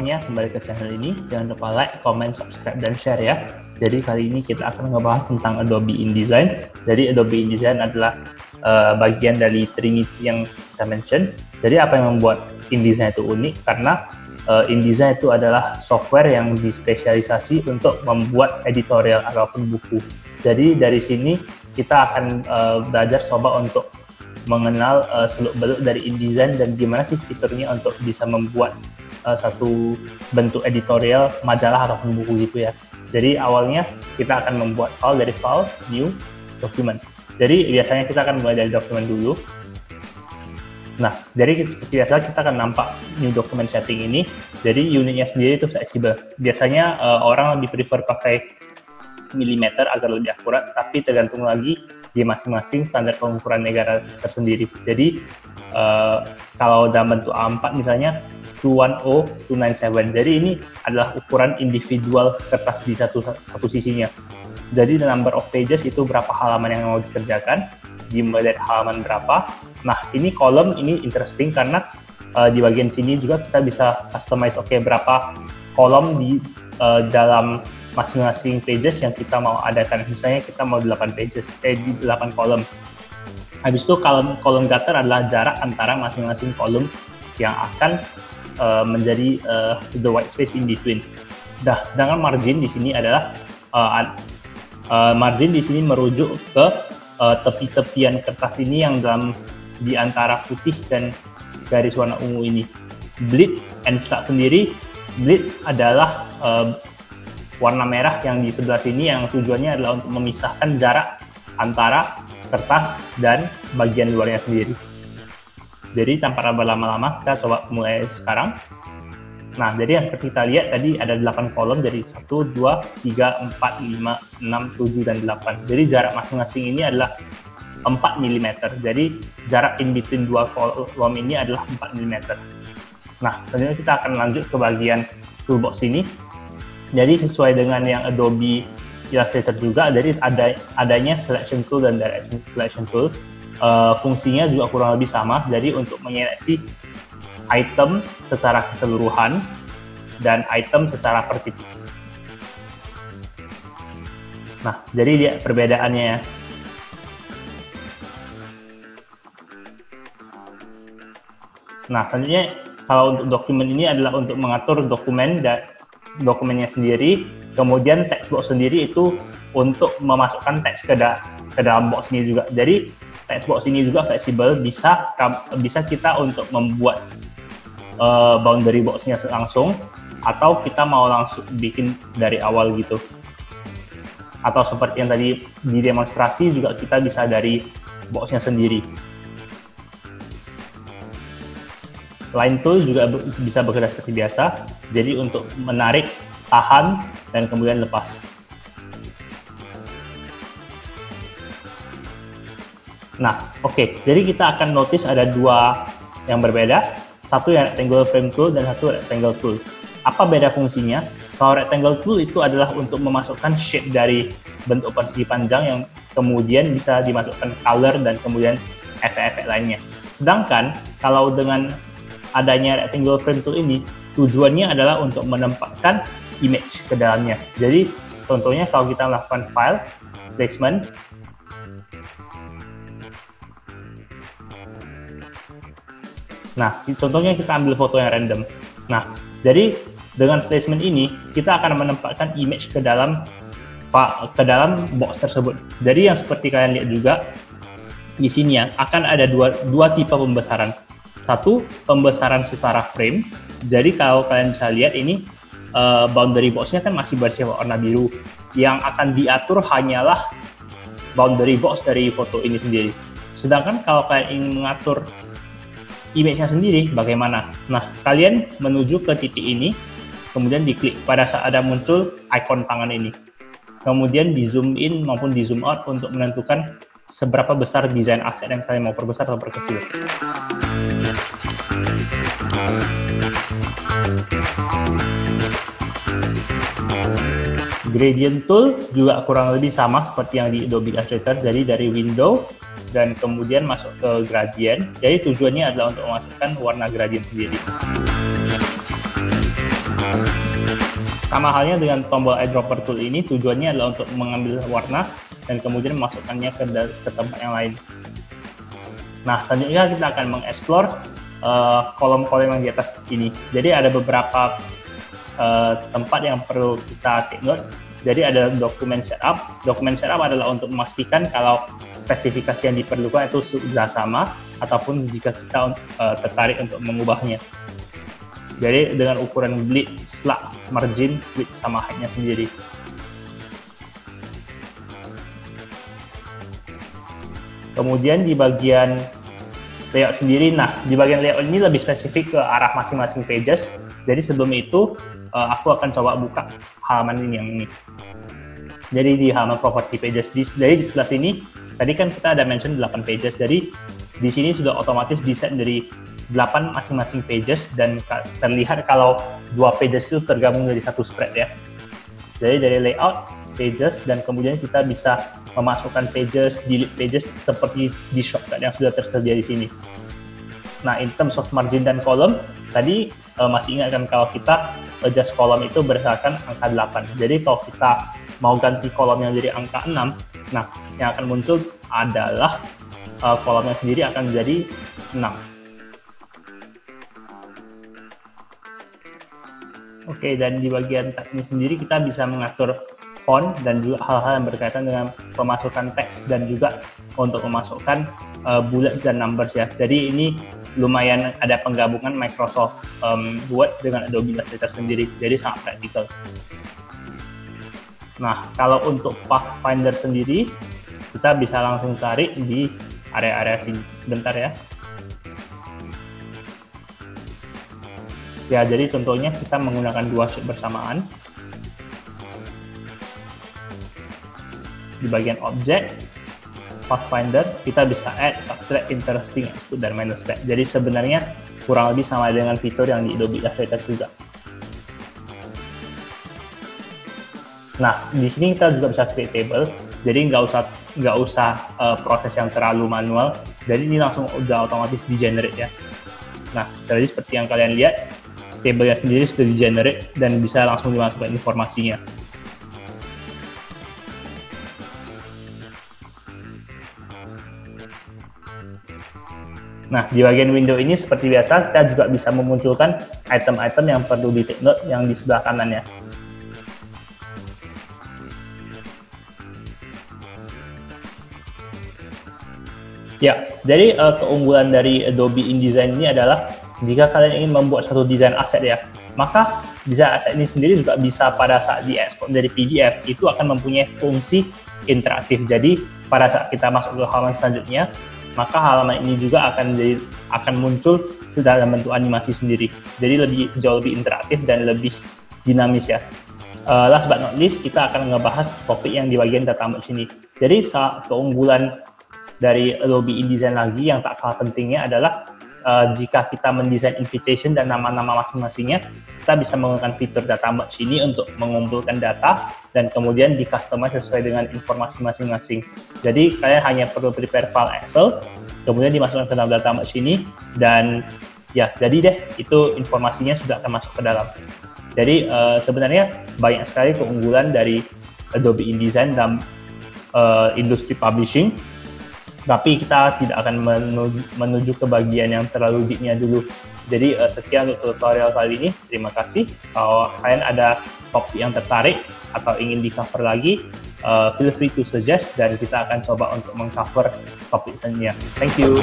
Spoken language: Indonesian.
semuanya, kembali ke channel ini. Jangan lupa like, comment, subscribe, dan share ya. Jadi kali ini kita akan ngebahas tentang Adobe InDesign. Jadi Adobe InDesign adalah bagian dari Trinity yang kita mention. Jadi apa yang membuat InDesign itu unik? Karena InDesign itu adalah software yang dispesialisasi untuk membuat editorial ataupun buku. Jadi dari sini kita akan belajar coba untuk mengenal seluk-beluk dari InDesign dan gimana sih fiturnya untuk bisa membuat satu bentuk editorial majalah ataupun buku gitu ya. Jadi awalnya kita akan membuat file dari file new document. Jadi biasanya kita akan mulai dari dokumen dulu. Nah, jadi seperti biasa kita akan nampak new document setting ini. Jadi unitnya sendiri itu fleksibel. Biasanya orang lebih prefer pakai milimeter agar lebih akurat, tapi tergantung lagi di masing-masing standar pengukuran negara tersendiri. Jadi kalau dalam bentuk A4 misalnya 210-297. Jadi ini adalah ukuran individual kertas di satu sisinya. Jadi the number of pages itu berapa halaman yang mau dikerjakan, dimulai dari halaman berapa. Nah, ini kolom ini interesting karena di bagian sini juga kita bisa customize berapa kolom di dalam masing-masing pages yang kita mau adakan. Misalnya kita mau 8 pages, di 8 kolom. Habis itu kolom gutter adalah jarak antara masing-masing kolom yang akan menjadi the white space in between. Sedangkan margin di sini adalah margin di sini merujuk ke tepi-tepian kertas ini yang di antara putih dan garis warna ungu ini. Bleed and start sendiri, bleed adalah warna merah yang di sebelah sini yang tujuannya adalah untuk memisahkan jarak antara kertas dan bagian luarnya sendiri. Jadi tanpa berlama-lama kita coba mulai sekarang. Nah, jadi yang seperti kita lihat tadi ada 8 kolom, jadi 1, 2, 3, 4, 5, 6, 7, dan 8. Jadi jarak masing-masing ini adalah 4 mm. Jadi jarak in between dua kolom ini adalah 4 mm. Nah, selanjutnya kita akan lanjut ke bagian toolbox ini. Jadi sesuai dengan yang Adobe Illustrator juga, jadi adanya selection tool dan direction selection tool. Fungsinya juga kurang lebih sama, jadi untuk menyeleksi item secara keseluruhan dan item secara per titik. Nah, jadi dia perbedaannya ya. Nah, selanjutnya kalau untuk dokumen ini adalah untuk mengatur dokumen dan dokumennya sendiri, kemudian text box sendiri itu untuk memasukkan teks ke dalam box ini juga. Jadi text box ini juga fleksibel, bisa kita untuk membuat boundary box-nya langsung, atau kita mau langsung bikin dari awal gitu. Atau seperti yang tadi di demonstrasi juga kita bisa dari box-nya sendiri. Line tool juga bisa bekerja seperti biasa, jadi untuk menarik, tahan, dan kemudian lepas. Nah, jadi kita akan notice ada dua yang berbeda, satu yang rectangle frame tool dan satu rectangle tool. Apa beda fungsinya? Kalau rectangle tool itu adalah untuk memasukkan shape dari bentuk persegi panjang yang kemudian bisa dimasukkan color dan kemudian efek-efek lainnya. Sedangkan kalau dengan adanya rectangle frame tool ini, tujuannya adalah untuk menempatkan image ke dalamnya. Jadi contohnya kalau kita melakukan file, placement, nah contohnya kita ambil foto yang random. Nah, jadi dengan placement ini kita akan menempatkan image ke dalam box tersebut. Jadi yang seperti kalian lihat juga di sini ya, akan ada dua tipe pembesaran. Satu, pembesaran secara frame. Jadi kalau kalian bisa lihat ini boundary box-nya kan masih bersifat warna biru. Yang akan diatur hanyalah boundary box dari foto ini sendiri. Sedangkan kalau kalian ingin mengatur image-nya sendiri, bagaimana? Nah, kalian menuju ke titik ini, kemudian diklik pada saat ada muncul icon tangan ini. Kemudian di zoom in maupun di zoom out untuk menentukan seberapa besar desain aset yang kalian mau perbesar atau perkecil. Gradient tool juga kurang lebih sama seperti yang di Adobe Illustrator, jadi dari window dan kemudian masuk ke gradient. Jadi tujuannya adalah untuk memasukkan warna gradient sendiri. sama halnya dengan tombol eyedropper tool ini, tujuannya adalah untuk mengambil warna dan kemudian memasukkannya ke tempat yang lain. Nah, selanjutnya kita akan mengeksplor kolom-kolom yang di atas ini. Jadi ada beberapa tempat yang perlu kita take note. Jadi ada dokumen setup. Dokumen setup adalah untuk memastikan kalau spesifikasi yang diperlukan itu sudah sama, ataupun jika kita tertarik untuk mengubahnya. Jadi dengan ukuran bleed, slug, margin, width, sama height-nya sendiri. Kemudian di bagian layout sendiri, nah di bagian layout ini lebih spesifik ke arah masing-masing pages. Jadi sebelum itu aku akan coba buka halaman ini yang ini. Jadi di halaman property pages, dari di sebelah sini tadi kan kita ada mention 8 pages. Jadi di sini sudah otomatis di-set dari 8 masing-masing pages, dan terlihat kalau 2 pages itu tergabung dari satu spread ya. Jadi dari layout, pages, dan kemudian kita bisa memasukkan pages, delete pages seperti di shortcut yang sudah tersedia di sini. Nah, in terms of margin dan kolom, tadi masih ingat kan kalau kita adjust kolom itu berdasarkan angka 8. Jadi kalau kita mau ganti kolomnya jadi angka 6, nah yang akan muncul adalah kolomnya sendiri akan menjadi 6. Oke, dan di bagian tab ini sendiri kita bisa mengatur font dan juga hal-hal yang berkaitan dengan pemasukan teks dan juga untuk memasukkan bullets dan numbers ya. Jadi ini lumayan ada penggabungan Microsoft Word dengan Adobe Illustrator sendiri, jadi sangat praktikal. Nah, kalau untuk Pathfinder sendiri, kita bisa langsung cari di area-area sini. Bentar ya. Ya, jadi contohnya kita menggunakan 2 sheet bersamaan. Di bagian objek, Pathfinder, kita bisa add, subtract, interesting, exclude, dan minus back. Jadi sebenarnya kurang lebih sama dengan fitur yang di Adobe Illustrator juga. Nah, di sini kita juga bisa create table. Jadi nggak usah proses yang terlalu manual. Jadi ini langsung udah otomatis di-generate ya. Nah, jadi seperti yang kalian lihat, table-nya sendiri sudah di-generate dan bisa langsung dimasukkan informasinya. Nah, di bagian window ini seperti biasa, kita juga bisa memunculkan item-item yang perlu di-take note yang di sebelah kanannya. Ya, jadi keunggulan dari Adobe InDesign ini adalah jika kalian ingin membuat satu desain aset ya, maka desain aset ini sendiri juga bisa pada saat diekspor dari PDF itu akan mempunyai fungsi interaktif. Jadi pada saat kita masuk ke halaman selanjutnya, maka halaman ini juga akan muncul dalam bentuk animasi sendiri. Jadi jauh lebih interaktif dan lebih dinamis ya. Last but not least, kita akan ngebahas topik yang di bagian data merge ini. Jadi keunggulan dari Adobe InDesign lagi yang tak kalah pentingnya adalah jika kita mendesain invitation dan nama-nama masing-masingnya, kita bisa menggunakan fitur data merge ini untuk mengumpulkan data dan kemudian di-customize sesuai dengan informasi masing-masing. Jadi kalian hanya perlu prepare file Excel, kemudian dimasukkan ke dalam data merge ini, dan ya jadi deh itu informasinya sudah akan masuk ke dalam. Jadi sebenarnya banyak sekali keunggulan dari Adobe InDesign dalam industri publishing. Tapi kita tidak akan menuju ke bagian yang terlalu deep-nya dulu. Jadi sekian untuk tutorial kali ini. Terima kasih. Kalau kalian ada topik yang tertarik atau ingin di-cover lagi, feel free to suggest dan kita akan coba untuk meng-cover topik selanjutnya. Thank you.